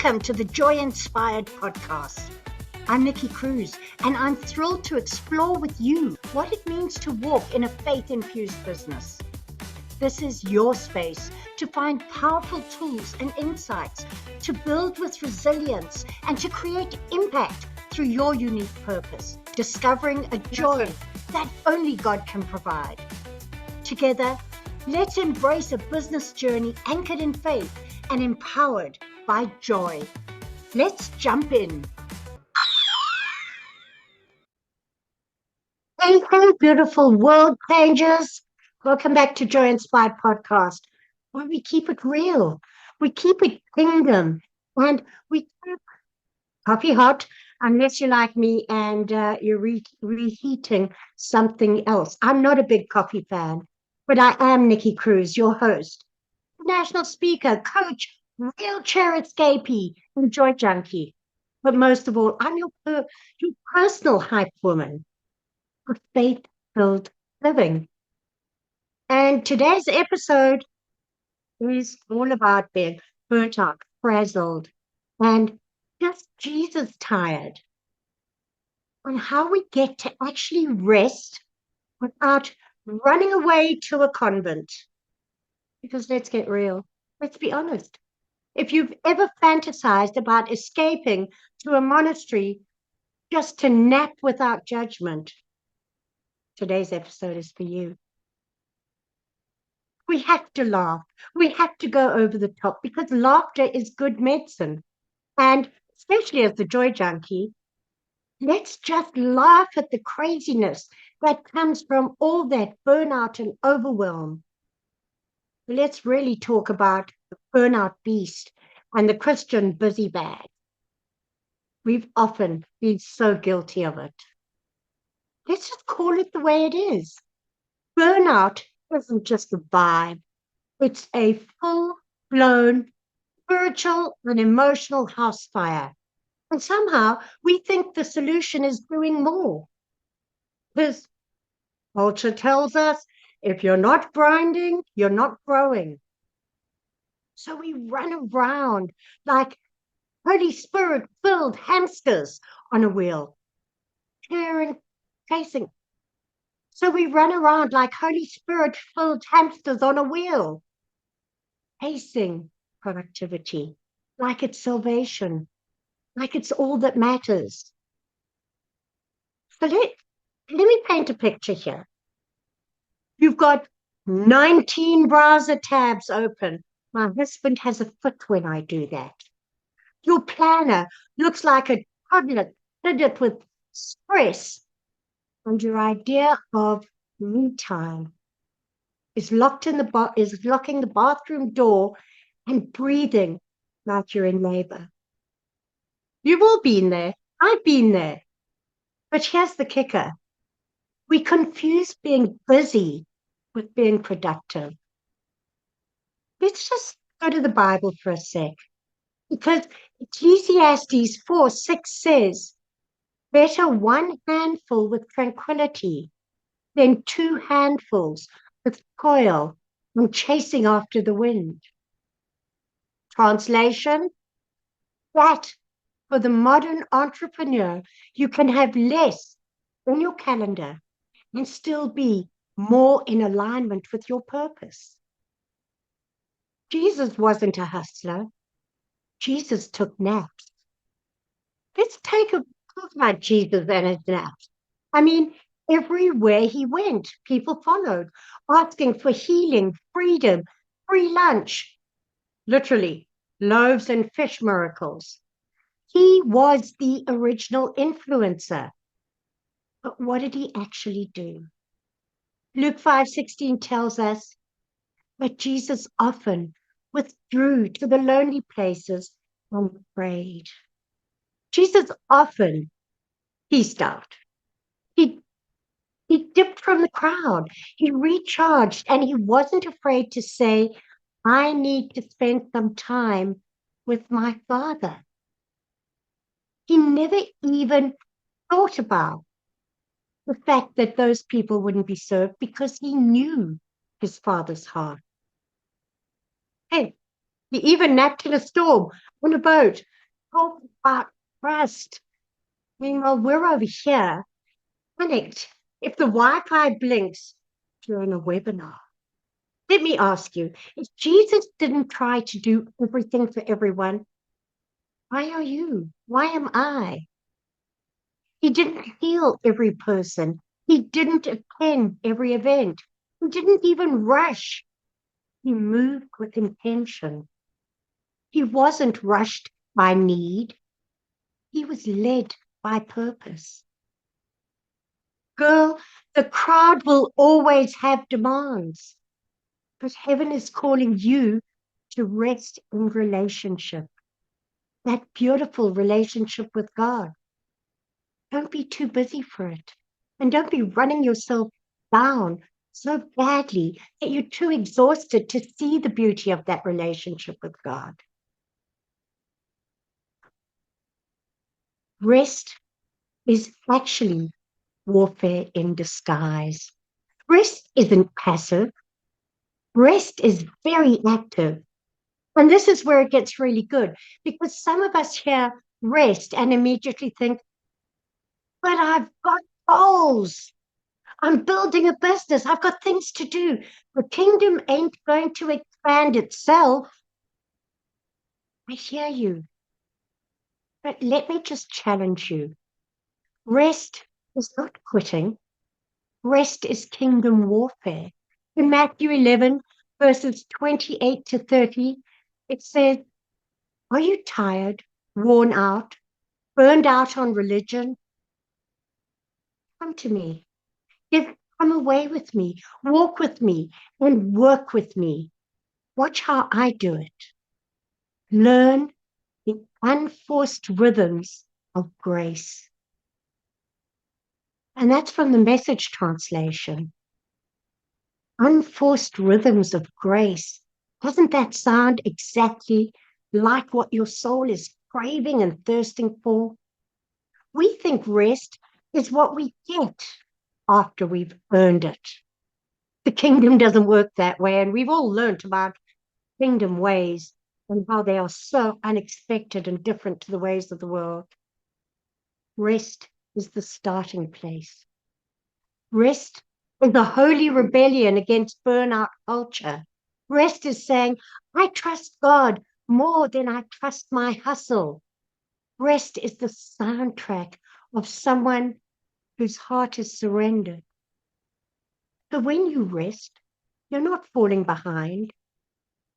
Welcome to the Joy Inspired podcast. I'm Nikki Cruise, and I'm thrilled to explore with you what it means to walk in a faith-infused business. This is your space to find powerful tools and insights, to build with resilience, and to create impact through your unique purpose, discovering a joy that only God can provide. Together, let's embrace a business journey anchored in faith and empowered by joy. Let's jump in. Hey, beautiful world changers. Welcome back to Joy Inspired Podcast, where we keep it real. We keep it kingdom, and we keep coffee hot, unless you're like me and you're reheating something else. I'm not a big coffee fan, but I am Nikki Cruise, your host, national speaker, coach, wheelchair escapee, and joy junkie. But most of all, I'm your personal hype woman for faith-filled living. And today's episode is all about being burnt out, frazzled, and just Jesus tired. On how we get to actually rest without running away to a convent. Because let's get real. Let's be honest. If you've ever fantasized about escaping to a monastery just to nap without judgment, today's episode is for you. We have to laugh. We have to go over the top because laughter is good medicine. And especially as the joy junkie, let's just laugh at the craziness that comes from all that burnout and overwhelm. Let's really talk about the burnout beast and the Christian busy bag. We've often been so guilty of it. Let's just call it the way it is. Burnout isn't just a vibe. It's a full-blown spiritual and emotional house fire. And somehow we think the solution is doing more. Because culture tells us if you're not grinding, you're not growing. So we run around like Holy Spirit filled hamsters on a wheel, chasing. So we run around like Holy Spirit filled hamsters on a wheel, chasing productivity, like it's salvation, like it's all that matters. So let me paint a picture here. You've got 19 browser tabs open. My husband has a fit when I do that. Your planner looks like a toddler filled with stress. And your idea of me time is locking the bathroom door and breathing like you're in labor. You've all been there. I've been there. But here's the kicker. We confuse being busy with being productive. Let's just go to the Bible for a sec. Because Ecclesiastes 4:6 says, better one handful with tranquility than two handfuls with toil and chasing after the wind. Translation, that for the modern entrepreneur, you can have less on your calendar and still be more in alignment with your purpose. Jesus wasn't a hustler. Jesus took naps. Let's talk about Jesus and his naps. I mean, everywhere he went, people followed, asking for healing, freedom, free lunch, literally, loaves and fish miracles. He was the original influencer. But what did he actually do? Luke 5:16 tells us, but Jesus often withdrew to the lonely places and prayed. Jesus often peaced out. He dipped from the crowd. He recharged and he wasn't afraid to say, I need to spend some time with my Father. He never even thought about the fact that those people wouldn't be served because he knew his Father's heart. Hey, He even napped in a storm on a boat. Talk about trust. Meanwhile, we're over here, panicked if the Wi-Fi blinks during a webinar. Let me ask you, if Jesus didn't try to do everything for everyone, why are you? Why am I? He didn't heal every person. He didn't attend every event. He didn't even rush. He moved with intention. He wasn't rushed by need. He was led by purpose. Girl, the crowd will always have demands, but heaven is calling you to rest in relationship, that beautiful relationship with God. Don't be too busy for it. And don't be running yourself down so badly that you're too exhausted to see the beauty of that relationship with God. Rest is actually warfare in disguise. Rest isn't passive. Rest is very active. And this is where it gets really good because some of us hear rest and immediately think, but I've got goals. I'm building a business. I've got things to do. The kingdom ain't going to expand itself. I hear you. But let me just challenge you. Rest is not quitting. Rest is kingdom warfare. In Matthew 11, verses 28 to 30, it says, are you tired, worn out, burned out on religion? Come to me. Come away with me. Walk with me and work with me. Watch how I do it. Learn the unforced rhythms of grace. And that's from the Message translation. Unforced rhythms of grace. Doesn't that sound exactly like what your soul is craving and thirsting for? We think rest is what we get after we've earned it. The kingdom doesn't work that way, and we've all learnt about kingdom ways and how they are so unexpected and different to the ways of the world. Rest is the starting place. Rest is the holy rebellion against burnout culture. Rest is saying, I trust God more than I trust my hustle. Rest is the soundtrack of someone whose heart is surrendered. So when you rest, you're not falling behind.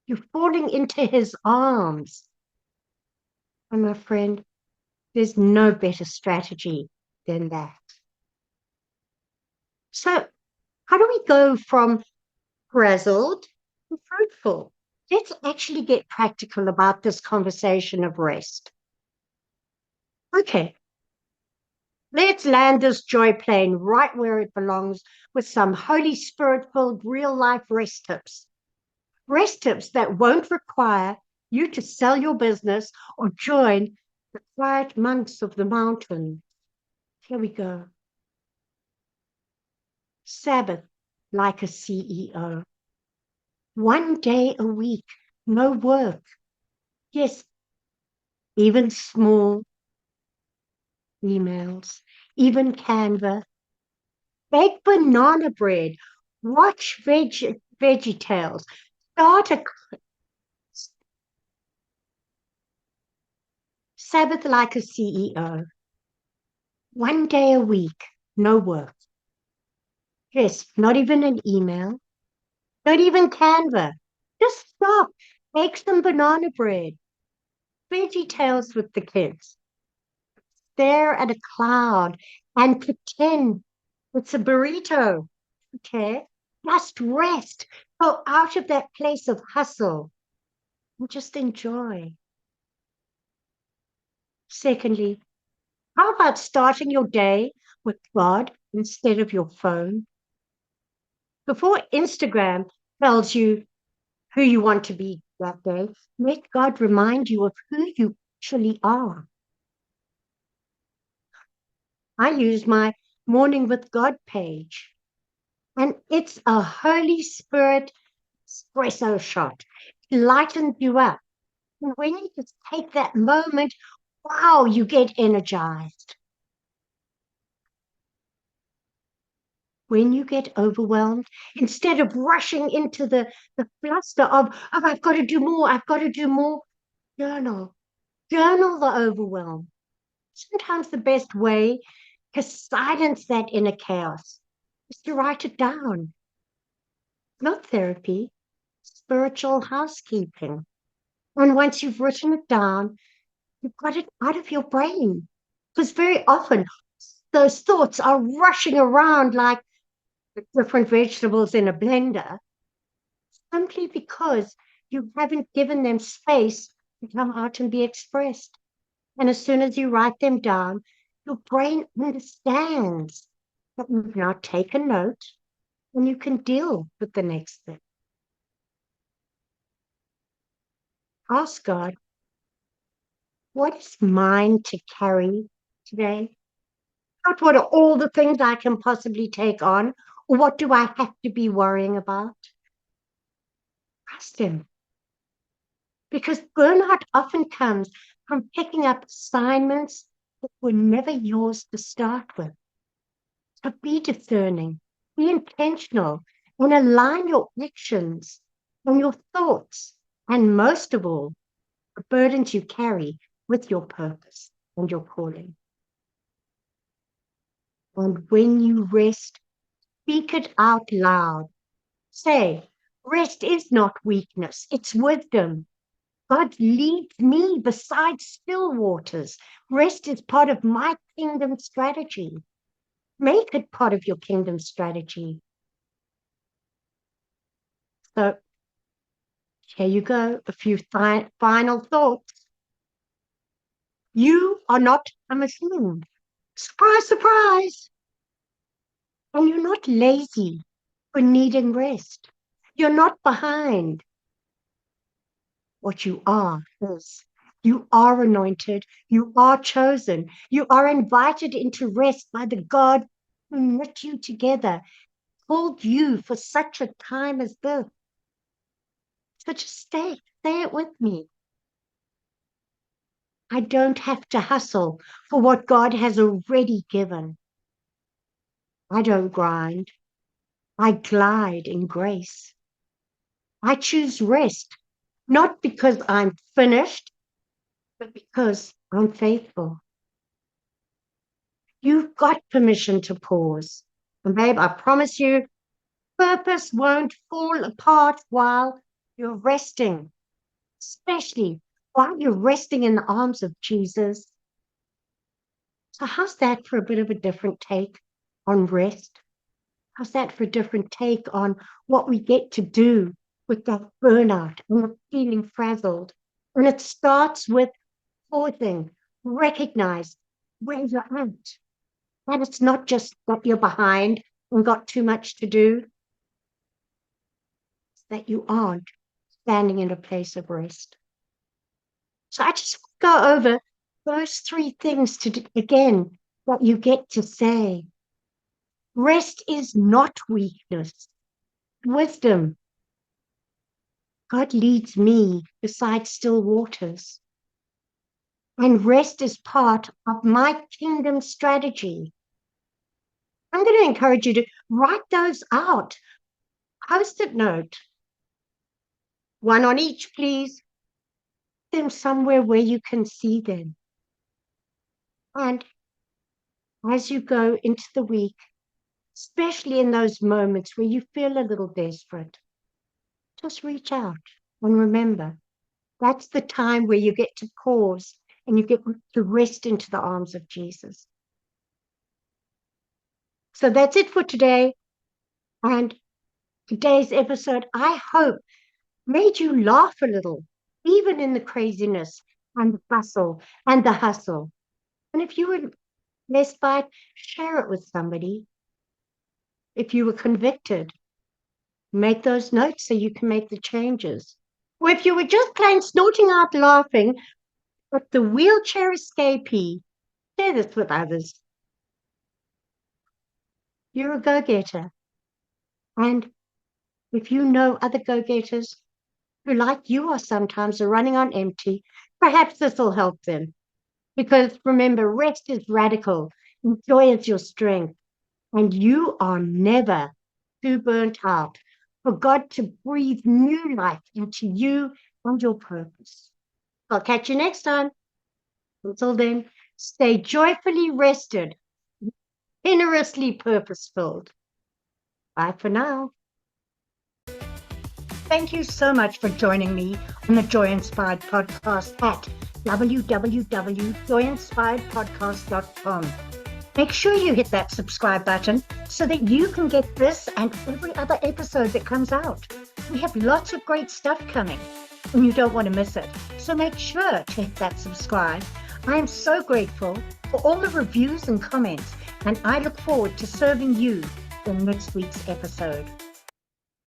You're falling into his arms. And my friend, there's no better strategy than that. So how do we go from frazzled to fruitful? Let's actually get practical about this conversation of rest. Okay, let's land this joy plane right where it belongs with some Holy Spirit-filled real-life rest tips. Rest tips that won't require you to sell your business or join the quiet monks of the mountain. Here we go. Sabbath like a CEO. 1 day a week, no work. Yes, even small emails, even Canva. Bake banana bread. Watch Veggie Tales. Start a Sabbath like a CEO. 1 day a week, no work. Yes, not even an email, not even Canva. Just stop. Make some banana bread. Veggie Tales with the kids. Stare at a cloud and pretend it's a burrito. Okay? Just rest. Go out of that place of hustle and just enjoy. Secondly, how about starting your day with God instead of your phone? Before Instagram tells you who you want to be that day, let God remind you of who you actually are. I use my Morning with God page, and it's a Holy Spirit espresso shot. lightens you up. And when you just take that moment, wow, you get energized. When you get overwhelmed, instead of rushing into the fluster of, oh, I've got to do more, I've got to do more, journal. Journal the overwhelm. Sometimes the best way to silence that inner chaos is to write it down. Not therapy, spiritual housekeeping. And once you've written it down, you've got it out of your brain. Because very often those thoughts are rushing around like different vegetables in a blender, simply because you haven't given them space to come out and be expressed. And as soon as you write them down, your brain understands that you've now taken note and you can deal with the next thing. Ask God, what is mine to carry today? Not what are all the things I can possibly take on, or what do I have to be worrying about? Trust Him. Because burnout often comes from picking up assignments that were never yours to start with. So be discerning, be intentional, and align your actions and your thoughts, and most of all, the burdens you carry with your purpose and your calling. And when you rest, speak it out loud. Say, rest is not weakness, it's wisdom. God leads me beside still waters. Rest is part of my kingdom strategy. Make it part of your kingdom strategy. So here you go, a few final thoughts. You are not a machine. Surprise, surprise. And you're not lazy for needing rest. You're not behind. What you are is you are anointed, you are chosen, you are invited into rest by the God who knit you together, called you for such a time as this. So just say it with me. I don't have to hustle for what God has already given. I don't grind. I glide in grace. I choose rest, not because I'm finished, but because I'm faithful. You've got permission to pause. And babe, I promise you, purpose won't fall apart while you're resting, especially while you're resting in the arms of Jesus. So how's that for a bit of a different take on rest? How's that for a different take on what we get to do with that burnout and the feeling frazzled? And it starts with pausing, recognize where you're at. And it's not just that you're behind and got too much to do, it's that you aren't standing in a place of rest. So I just go over those three things again that you get to say. Rest is not weakness, wisdom. God leads me beside still waters. And rest is part of my kingdom strategy. I'm going to encourage you to write those out. Post-it note. One on each, please. Them somewhere where you can see them. And as you go into the week, especially in those moments where you feel a little desperate, just reach out and remember that's the time where you get to pause and you get to rest into the arms of Jesus. So that's it for today. And today's episode, I hope, made you laugh a little, even in the craziness and the bustle and the hustle. And if you were blessed by it, share it with somebody. If you were convicted, make those notes so you can make the changes. Or if you were just plain snorting out laughing at the wheelchair escapee, share this with others. You're a go-getter. And if you know other go-getters, who, like you are sometimes, are running on empty, perhaps this will help them. Because remember, rest is radical, and joy is your strength, and you are never too burnt out for God to breathe new life into you and your purpose. I'll catch you next time. Until then, stay joyfully rested, generously purpose-filled. Bye for now. Thank you so much for joining me on the Joy Inspired Podcast at www.joyinspiredpodcast.com. Make sure you hit that subscribe button so that you can get this and every other episode that comes out. We have lots of great stuff coming and you don't want to miss it. So make sure to hit that subscribe. I am so grateful for all the reviews and comments, and I look forward to serving you in next week's episode.